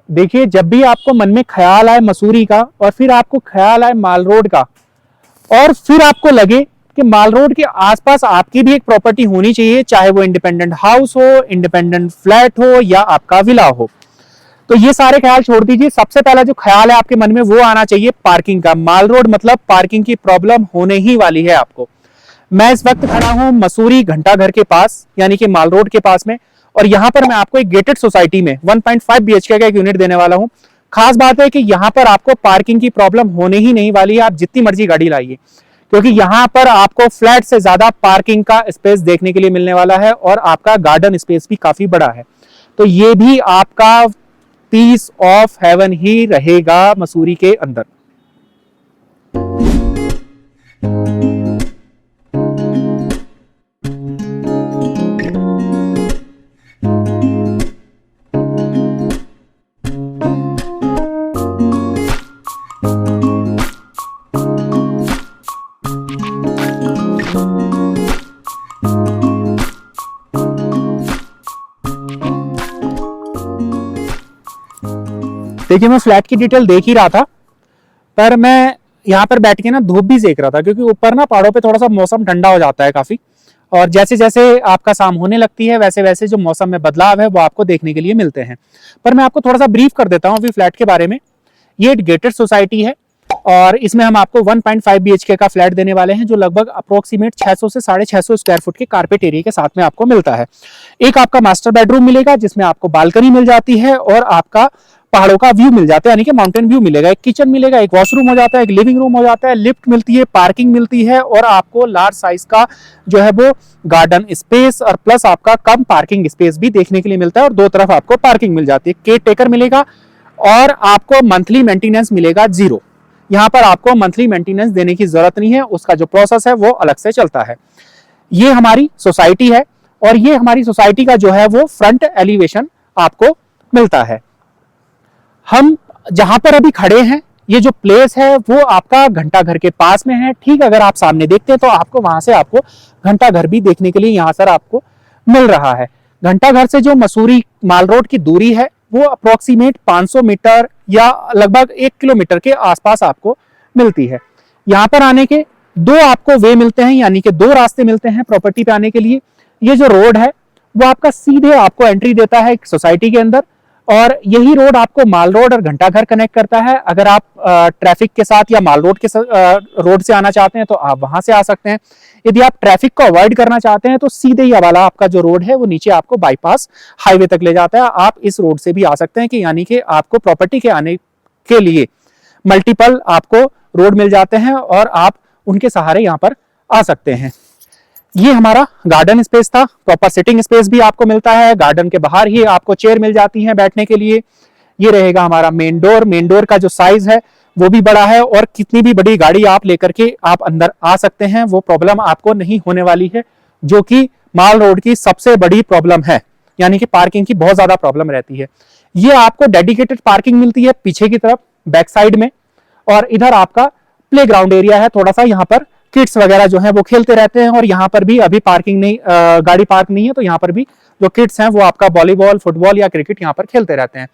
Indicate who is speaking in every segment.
Speaker 1: देखिए, जब भी आपको मन में ख्याल आए मसूरी का और फिर आपको ख्याल आए माल रोड का और फिर आपको लगे कि माल रोड के आसपास आपकी भी एक प्रॉपर्टी होनी चाहिए, चाहे वो इंडिपेंडेंट हाउस हो, इंडिपेंडेंट फ्लैट हो या आपका विला हो, तो ये सारे ख्याल छोड़ दीजिए। सबसे पहला जो ख्याल है आपके मन में वो आना चाहिए पार्किंग का। माल रोड मतलब पार्किंग की प्रॉब्लम होने ही वाली है आपको। मैं इस वक्त खड़ा हूं मसूरी घंटाघर के पास, यानी कि माल रोड के पास में, और यहां पर मैं आपको एक गेटेड सोसाइटी में 1.5 BHK का एक यूनिट देने वाला हूं। खास बात है कि यहां पर आपको पार्किंग की प्रॉब्लम होने ही नहीं वाली है, आप जितनी मर्जी गाड़ी लाइए, क्योंकि यहां पर आपको फ्लैट से ज्यादा पार्किंग का स्पेस देखने के लिए मिलने वाला है और आपका गार्डन स्पेस भी काफी बड़ा है। तो ये भी आपका पीस ऑफ हेवन ही रहेगा मसूरी के अंदर। देखिए, मैं फ्लैट की डिटेल देख ही रहा था, पर मैं यहाँ पर बैठ के ना धूप भी सेक रहा था, क्योंकि ऊपर ना पहाड़ों पे थोड़ा सा मौसम ठंडा हो जाता है काफी, और जैसे जैसे आपका शाम होने लगती है वैसे वैसे जो मौसम में बदलाव है वो आपको देखने के लिए मिलते हैं। पर मैं आपको थोड़ा सा ब्रीफ कर देता हूँ अभी फ्लैट के बारे में। ये एक गेटेड सोसाइटी है और इसमें हम आपको 1.5 BHK का फ्लैट देने वाले हैं, जो लगभग अप्रोक्सीमेट 600 से 650 स्क्वायर फुट के कारपेट एरिया के साथ में आपको मिलता है। एक आपका मास्टर बेडरूम मिलेगा जिसमें आपको बालकनी मिल जाती है और आपका पहाड़ों का व्यू मिल जाता है, यानी कि माउंटेन व्यू मिलेगा। एक किचन मिलेगा, एक वॉशरूम हो जाता है, एक लिविंग रूम हो जाता है, लिफ्ट मिलती है, पार्किंग मिलती है और आपको लार्ज साइज का जो है वो गार्डन स्पेस और प्लस आपका कम पार्किंग स्पेस भी देखने के लिए मिलता है और दो तरफ आपको पार्किंग मिल जाती है। केयर टेकर मिलेगा और आपको मंथली मेंटेनेंस मिलेगा 0। यहाँ पर आपको मंथली मेंटेनेंस देने की जरूरत नहीं है, उसका जो प्रोसेस है वो अलग से चलता है। ये हमारी सोसाइटी है और ये हमारी सोसाइटी का जो है वो फ्रंट एलिवेशन आपको मिलता है। हम जहां पर अभी खड़े हैं, ये जो प्लेस है वो आपका घंटाघर के पास में है। ठीक, अगर आप सामने देखते हैं तो आपको वहां से आपको घंटाघर भी देखने के लिए यहां सर आपको मिल रहा है। घंटाघर से जो मसूरी माल रोड की दूरी है वो अप्रोक्सीमेट 500 मीटर या लगभग 1 किलोमीटर के आसपास आपको मिलती है। यहाँ पर आने के दो आपको वे मिलते हैं, यानी कि 2 रास्ते मिलते हैं प्रॉपर्टी पे आने के लिए। ये जो रोड है वो आपका सीधे आपको एंट्री देता है सोसाइटी के अंदर और यही रोड आपको माल रोड और घंटाघर कनेक्ट करता है। अगर आप ट्रैफिक के साथ या माल रोड के रोड से आना चाहते हैं तो आप वहां से आ सकते हैं। यदि आप ट्रैफिक को अवॉइड करना चाहते हैं तो सीधे ही वाला आपका जो रोड है वो नीचे आपको बाईपास हाईवे तक ले जाता है। आप इस रोड से भी आ सकते हैं, कि यानी कि आपको प्रॉपर्टी के आने के लिए मल्टीपल आपको रोड मिल जाते हैं और आप उनके सहारे यहाँ पर आ सकते हैं। ये हमारा गार्डन स्पेस था, प्रॉपर सिटिंग स्पेस भी आपको मिलता है। गार्डन के बाहर ही आपको चेयर मिल जाती हैं बैठने के लिए। ये रहेगा हमारा मेन डोर। मेन डोर का जो साइज है वो भी बड़ा है और कितनी भी बड़ी गाड़ी आप लेकर के आप अंदर आ सकते हैं, वो प्रॉब्लम आपको नहीं होने वाली है, जो कि माल रोड की सबसे बड़ी प्रॉब्लम है, यानी कि पार्किंग की बहुत ज्यादा प्रॉब्लम रहती है। ये आपको डेडिकेटेड पार्किंग मिलती है पीछे की तरफ बैक साइड में, और इधर आपका प्ले ग्राउंड एरिया है। थोड़ा सा यहाँ पर किड्स वगैरह जो है वो खेलते रहते हैं और यहाँ पर भी अभी पार्किंग नहीं, गाड़ी पार्क नहीं है, तो यहाँ पर भी जो किड्स हैं वो आपका वॉलीबॉल, फुटबॉल या क्रिकेट यहाँ पर खेलते रहते हैं।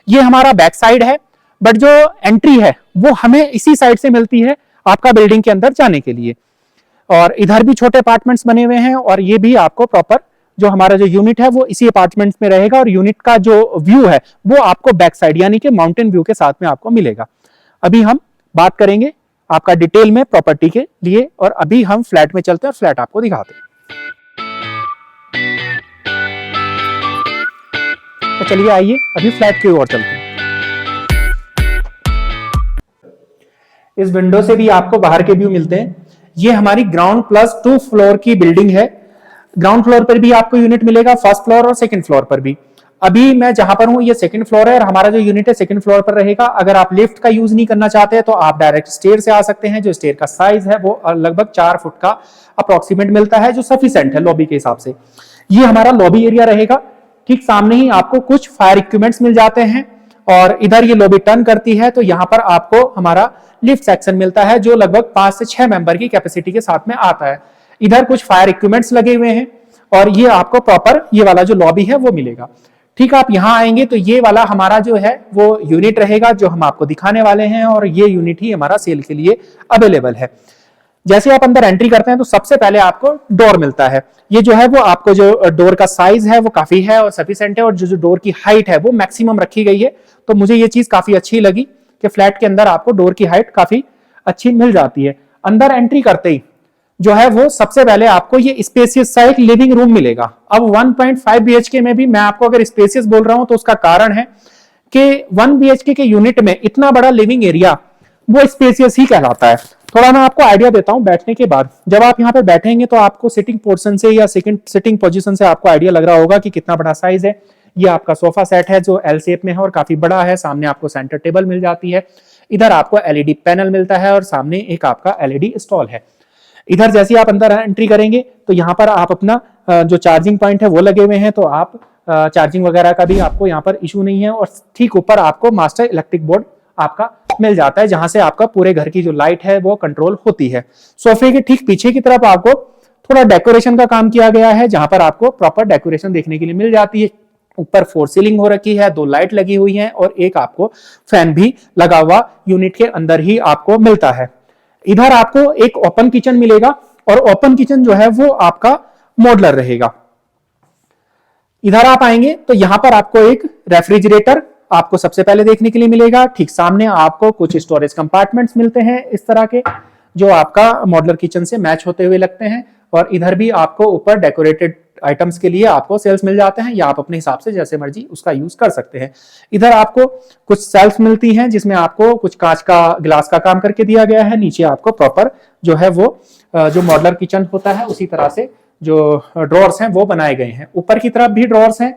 Speaker 1: ये हमारा बैक साइड है, बट जो एंट्री है वो हमें इसी साइड से मिलती है आपका बिल्डिंग के अंदर जाने के लिए। और इधर भी छोटे अपार्टमेंट्स बने हुए हैं और ये भी आपको प्रॉपर जो हमारा जो यूनिट है वो इसी अपार्टमेंट्स में रहेगा और यूनिट का जो व्यू है वो आपको बैक साइड यानी कि माउंटेन व्यू के साथ में आपको मिलेगा। अभी हम बात करेंगे आपका डिटेल में प्रॉपर्टी के लिए और अभी हम फ्लैट में चलते हैं और फ्लैट आपको दिखाते हैं। तो चलिए आइए अभी फ्लैट की ओर चलते हैं। इस विंडो से भी आपको बाहर के व्यू मिलते हैं। ये हमारी ग्राउंड प्लस 2 फ्लोर की बिल्डिंग है। ग्राउंड फ्लोर पर भी आपको यूनिट मिलेगा, फर्स्ट फ्लोर और सेकंड फ्लोर पर भी। अभी मैं जहां पर हूं ये सेकंड फ्लोर है और हमारा जो यूनिट है सेकंड फ्लोर पर रहेगा। अगर आप लिफ्ट का यूज नहीं करना चाहते हैं तो आप डायरेक्ट स्टेयर से आ सकते हैं। जो स्टेयर का साइज है वो लगभग 4 फुट का अप्रोक्सीमेट मिलता है, जो सफिशिएंट है लॉबी के हिसाब से। ये हमारा लॉबी एरिया रहेगा। ठीक सामने ही आपको कुछ फायर इक्विपमेंट्स मिल जाते हैं और इधर ये लॉबी टर्न करती है तो यहाँ पर आपको हमारा लिफ्ट सेक्शन मिलता है, जो लगभग 5 से 6 मेंबर की कैपेसिटी के साथ में आता है। इधर कुछ फायर इक्विपमेंट्स लगे हुए हैं और ये आपको प्रॉपर ये वाला जो लॉबी है वो मिलेगा। ठीक, आप यहाँ आएंगे तो ये वाला हमारा जो है वो यूनिट रहेगा जो हम आपको दिखाने वाले हैं, और ये यूनिट ही हमारा सेल के लिए अवेलेबल है। जैसे आप अंदर एंट्री करते हैं तो सबसे पहले आपको डोर मिलता है। ये जो है वो आपको जो डोर का साइज है वो काफी है और सफिशिएंट है, और जो डोर की हाइट है वो मैक्सिमम रखी गई है। तो मुझे ये चीज काफी अच्छी लगी कि फ्लैट के अंदर आपको डोर की हाइट काफी अच्छी मिल जाती है। अंदर एंट्री करते ही जो है वो सबसे पहले आपको ये स्पेसियस सा एक लिविंग रूम मिलेगा। अब 1.5 बीएचके में भी मैं आपको अगर स्पेसियस बोल रहा हूं तो उसका कारण है कि 1 बीएचके के यूनिट में इतना बड़ा लिविंग एरिया वो स्पेसियस ही कहलाता है। थोड़ा मैं आपको आइडिया देता हूं बैठने के बाद। जब आप यहाँ पे बैठेंगे तो आपको सिटिंग पोर्शन से या सिटिंग पोजीशन से आपको आइडिया लग रहा होगा कि कितना बड़ा साइज है। ये आपका सोफा सेट है जो एल शेप में है और काफी बड़ा है। सामने आपको सेंटर टेबल मिल जाती है, इधर आपको एलईडी पैनल मिलता है और सामने एक आपका एलईडी स्टॉल है। इधर जैसे आप अंदर एंट्री करेंगे तो यहाँ पर आप अपना जो चार्जिंग पॉइंट है वो लगे हुए हैं, तो आप चार्जिंग वगैरह का भी आपको यहाँ पर इशू नहीं है। और ठीक ऊपर आपको मास्टर इलेक्ट्रिक बोर्ड आपका मिल जाता है, जहां से आपका पूरे घर की जो लाइट है वो कंट्रोल होती है। सोफे के ठीक पीछे की तरफ आपको थोड़ा डेकोरेशन का काम किया गया है, जहां पर आपको प्रॉपर डेकोरेशन देखने के लिए मिल जाती है। ऊपर 4 सीलिंग हो रखी है, 2 लाइट लगी हुई है और एक आपको फैन भी लगा हुआ यूनिट के अंदर ही आपको मिलता है। इधर आपको एक ओपन किचन मिलेगा और ओपन किचन जो है वो आपका मॉडलर रहेगा। इधर आप आएंगे तो यहां पर आपको एक रेफ्रिजरेटर आपको सबसे पहले देखने के लिए मिलेगा। ठीक सामने आपको कुछ स्टोरेज कंपार्टमेंट्स मिलते हैं इस तरह के, जो आपका मॉडलर किचन से मैच होते हुए लगते हैं। और इधर भी आपको ऊपर डेकोरेटेड आइटम्स के लिए आपको सेल्स मिल जाते हैं, या आप अपने हिसाब से जैसे मर्जी उसका यूज कर सकते हैं। इधर आपको कुछ सेल्फ मिलती हैं जिसमें आपको कुछ कांच का ग्लास का काम करके दिया गया है। नीचे आपको प्रॉपर जो है वो जो मॉडलर किचन होता है उसी तरह से जो ड्रॉर्स हैं वो बनाए गए हैं। ऊपर की तरफ भी ड्रॉर्स हैं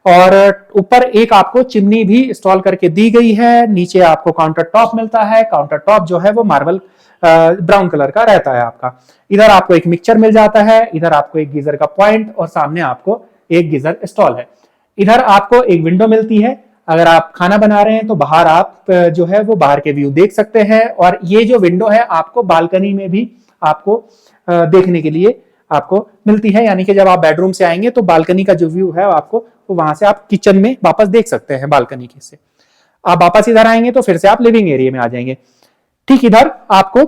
Speaker 1: और ऊपर एक आपको चिमनी भी इंस्टॉल करके दी गई है। नीचे आपको काउंटर टॉप मिलता है, काउंटर टॉप जो है वो मार्बल ब्राउन कलर का रहता है आपका। इधर आपको एक मिक्सचर मिल जाता है, इधर आपको एक गीजर का पॉइंट और सामने आपको एक गीजर इंस्टॉल है। इधर आपको एक विंडो मिलती है, अगर आप खाना बना रहे हैं तो बाहर आप जो है वो बाहर के व्यू देख सकते हैं। और ये जो विंडो है आपको बालकनी में भी आपको देखने के लिए आपको मिलती है, यानी कि जब आप बेडरूम से आएंगे तो बालकनी का जो व्यू है आपको तो वहां से आप किचन में वापस देख सकते हैं बालकनी के से। आप वापस इधर आएंगे तो फिर से आप लिविंग एरिया में आ जाएंगे। ठीक इधर आपको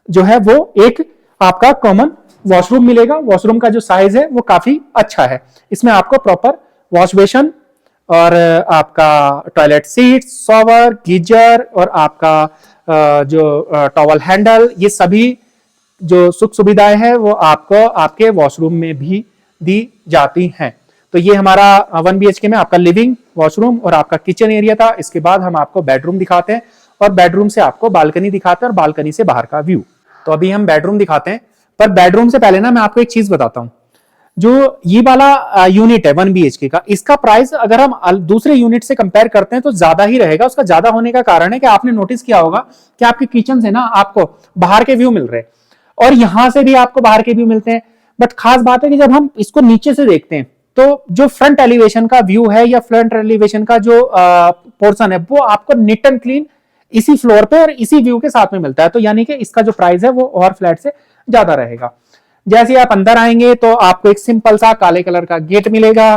Speaker 1: जो है वो एक आपका कॉमन वॉशरूम मिलेगा। वॉशरूम का जो साइज है वो काफी अच्छा है। इसमें आपको प्रॉपर वॉश बेसन और आपका टॉयलेट सीट, शॉवर, गीजर और आपका जो टॉवल हैंडल, ये सभी जो सुख सुविधाएं हैं वो आपको आपके वॉशरूम में भी दी जाती हैं। तो ये हमारा 1 बीएचके में आपका लिविंग, वॉशरूम और आपका किचन एरिया था। इसके बाद हम आपको बेडरूम दिखाते हैं और बेडरूम से आपको बालकनी दिखाते हैं और बालकनी से बाहर का व्यू। तो अभी हम बेडरूम दिखाते हैं, पर बेडरूम से पहले ना मैं आपको एक चीज बताता हूं। जो ये वाला यूनिट है 1 बीएचके का, इसका प्राइस अगर हम दूसरे यूनिट से कंपेयर करते हैं तो ज्यादा ही रहेगा। उसका ज्यादा होने का कारण है कि आपने नोटिस किया होगा कि आपके किचन से ना आपको बाहर के व्यू मिल रहे हैं और यहां से भी आपको बाहर के व्यू मिलते हैं। बट खास बात है कि जब हम इसको नीचे से देखते हैं तो जो फ्रंट एलिवेशन का व्यू है या फ्रंट एलिवेशन का जो पोर्शन है वो आपको नीट एंड क्लीन इसी फ्लोर पे और इसी व्यू के साथ में मिलता है। तो यानी कि इसका जो प्राइस है वो और फ्लैट से ज्यादा रहेगा। जैसे आप अंदर आएंगे तो आपको एक सिंपल सा काले कलर का गेट मिलेगा।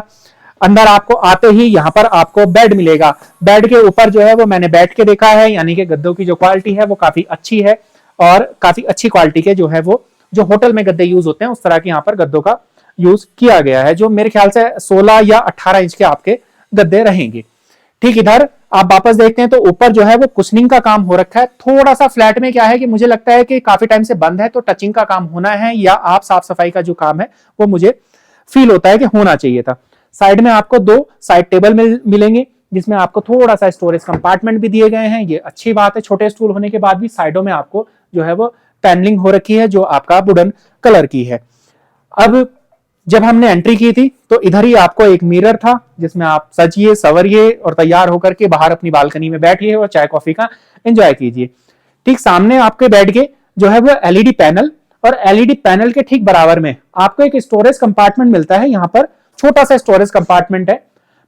Speaker 1: अंदर आपको आते ही यहाँ पर आपको बेड मिलेगा। बेड के ऊपर जो है वो मैंने बैठ के देखा है, यानी कि गद्दों की जो क्वालिटी है वो काफी अच्छी है और काफी अच्छी क्वालिटी के जो है वो जो होटल में गद्दे यूज होते हैं उस तरह के यहाँ पर गद्दों का यूज किया गया है, जो मेरे ख्याल से 16 या 18 इंच के आपके गद्दे रहेंगे। ठीक इधर आप वापस देखते हैं तो ऊपर जो है वो कुशनिंग का काम हो रखा है। थोड़ा सा फ्लैट में क्या है कि मुझे लगता है कि काफी टाइम से बंद है तो टचिंग का काम होना है या आप साफ सफाई का जो काम है वो मुझे फील होता है कि होना चाहिए था। साइड में आपको 2 साइड टेबल मिलेंगे जिसमें आपको थोड़ा सा स्टोरेज कंपार्टमेंट भी दिए गए हैं। ये अच्छी बात है, छोटे स्टूल होने के बाद भी साइडों में आपको जो है वो पैनलिंग हो रखी है जो आपका वुडन कलर की है। अब जब हमने एंट्री की थी तो इधर ही आपको एक मिरर था जिसमें आप सजिए सवरिए और तैयार होकर के बाहर अपनी बालकनी में बैठिए और चाय कॉफी का एंजॉय कीजिए। ठीक सामने आपके बेड के जो है वो एलईडी पैनल और एलईडी पैनल के ठीक बराबर में आपको एक स्टोरेज कंपार्टमेंट मिलता है। यहाँ पर छोटा सा स्टोरेज कंपार्टमेंट है।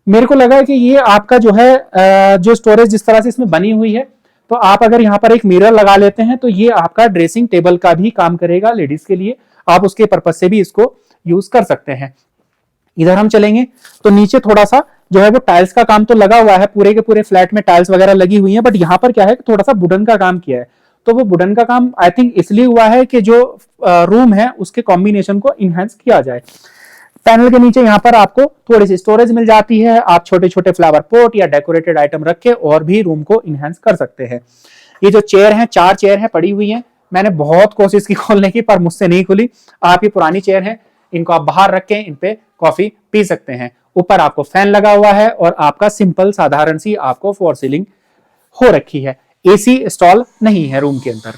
Speaker 1: मेरे को लगा कि ये आपका जो है जो स्टोरेज जिस तरह से इसमें बनी हुई है तो आप अगर यहाँ पर एक मिरर लगा लेते हैं तो ये आपका ड्रेसिंग टेबल का भी काम करेगा लेडीज के लिए। आप उसके पर्पज से भी इसको यूज कर सकते हैं। इधर हम चलेंगे तो नीचे थोड़ा सा जो है वो टाइल्स का काम तो लगा हुआ है, पूरे के पूरे फ्लैट में टाइल्स वगैरह लगी हुई है, बट यहाँ पर क्या है थोड़ा सा वुडन का काम किया है। तो वो वुडन का काम आई थिंक इसलिए हुआ है कि जो रूम है उसके कॉम्बिनेशन को इनहेंस किया जाए। पैनल के नीचे यहाँ पर आपको थोड़ी सी स्टोरेज मिल जाती है, आप छोटे छोटे फ्लावर पॉट या डेकोरेटेड आइटम रख के और भी रूम को इनहेंस कर सकते हैं। ये जो चेयर है, 4 चेयर है पड़ी हुई है, मैंने बहुत कोशिश की खोलने की पर मुझसे नहीं खुली। आपकी पुरानी चेयर है, इनको आप बाहर रख के इन पे कॉफी पी सकते हैं। ऊपर आपको फैन लगा हुआ है और आपका सिंपल साधारण सी आपको फॉर सीलिंग हो रखी है। एसी इंस्टॉल नहीं है रूम के अंदर।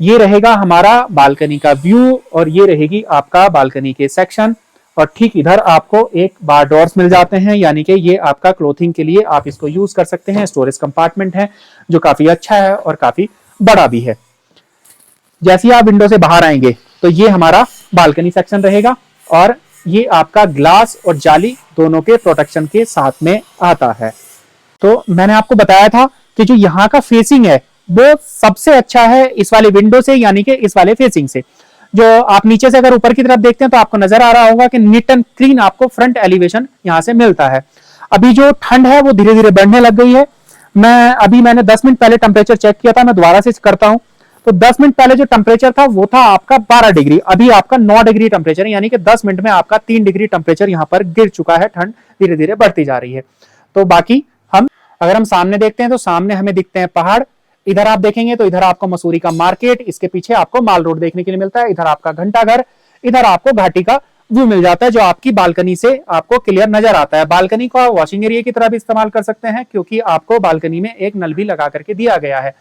Speaker 1: ये रहेगा हमारा बालकनी का व्यू और ये रहेगी आपका बालकनी के सेक्शन। और ठीक इधर आपको एक बार डोर्स मिल जाते हैं, यानी कि ये आपका क्लोथिंग के लिए आप इसको यूज कर सकते हैं। स्टोरेज कंपार्टमेंट है जो काफी अच्छा है और काफी बड़ा भी है। जैसे ही आप विंडो से बाहर आएंगे तो ये हमारा बालकनी सेक्शन रहेगा और ये आपका ग्लास और जाली दोनों के प्रोटेक्शन के साथ में आता है। तो मैंने आपको बताया था कि जो यहाँ का फेसिंग है वो सबसे अच्छा है इस वाले विंडो से, यानी कि इस वाले फेसिंग से। जो आप नीचे से अगर ऊपर की तरफ देखते हैं तो आपको नजर आ रहा होगा कि नीट एंड क्लीन आपको फ्रंट एलिवेशन यहाँ से मिलता है। अभी जो ठंड है वो धीरे धीरे बढ़ने लग गई है। मैंने 10 मिनट पहले टेम्परेचर चेक किया था, मैं दोबारा से करता हूं। तो 10 मिनट पहले जो टेम्परेचर था वो था आपका 12 डिग्री, अभी आपका 9 डिग्री टेम्परेचर है, यानी कि 10 मिनट में आपका 3 डिग्री टेम्परेचर यहाँ पर गिर चुका है। ठंड धीरे धीरे बढ़ती जा रही है। तो बाकी अगर हम सामने देखते हैं तो सामने हमें दिखते हैं पहाड़। इधर आप देखेंगे तो इधर आपको मसूरी का मार्केट, इसके पीछे आपको माल रोड देखने के लिए मिलता है। इधर आपका घंटाघर, इधर आपको घाटी का व्यू मिल जाता है जो आपकी बालकनी से आपको क्लियर नजर आता है। बालकनी को वॉशिंग एरिया की तरह भी इस्तेमाल कर सकते हैं क्योंकि आपको बालकनी में एक नल भी लगा करके दिया गया है।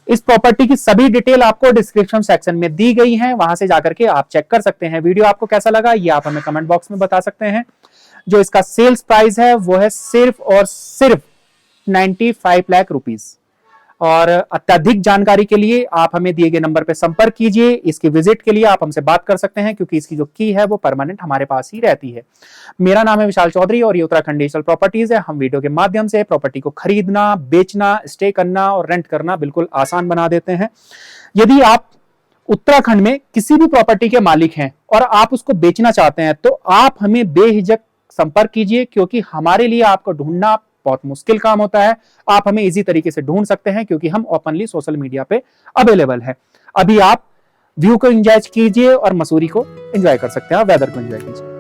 Speaker 1: इस प्रॉपर्टी की सभी डिटेल आपको डिस्क्रिप्शन सेक्शन में दी गई है, वहां से जाकर के आप चेक कर सकते हैं। वीडियो आपको कैसा लगा ये आप हमें कमेंट बॉक्स में बता सकते हैं। जो इसका सेल्स प्राइस है वो है सिर्फ और सिर्फ 95 लाख रुपीस। और अत्यधिक जानकारी के लिए आप हमें दिए गए नंबर पर संपर्क कीजिए। इसकी विजिट के लिए आप हमसे बात कर सकते हैं क्योंकि इसकी जो की है वो परमानेंट हमारे पास ही रहती है। मेरा नाम है विशाल चौधरी और ये उत्तराखंड डिजिटल प्रॉपर्टीज है। हम वीडियो के माध्यम से प्रॉपर्टी को खरीदना, बेचना, स्टे करना और रेंट करना बिल्कुल आसान बना देते हैं। यदि आप उत्तराखंड में किसी भी प्रॉपर्टी के मालिक हैं और आप उसको बेचना चाहते हैं तो आप हमें बेहिचक संपर्क कीजिए क्योंकि हमारे लिए आपको ढूंढना बहुत मुश्किल काम होता है। आप हमें इजी तरीके से ढूंढ सकते हैं क्योंकि हम ओपनली सोशल मीडिया पे अवेलेबल है। अभी आप व्यू को एंजॉय कीजिए और मसूरी को एंजॉय कर सकते हैं, वेदर को एंजॉय कीजिए।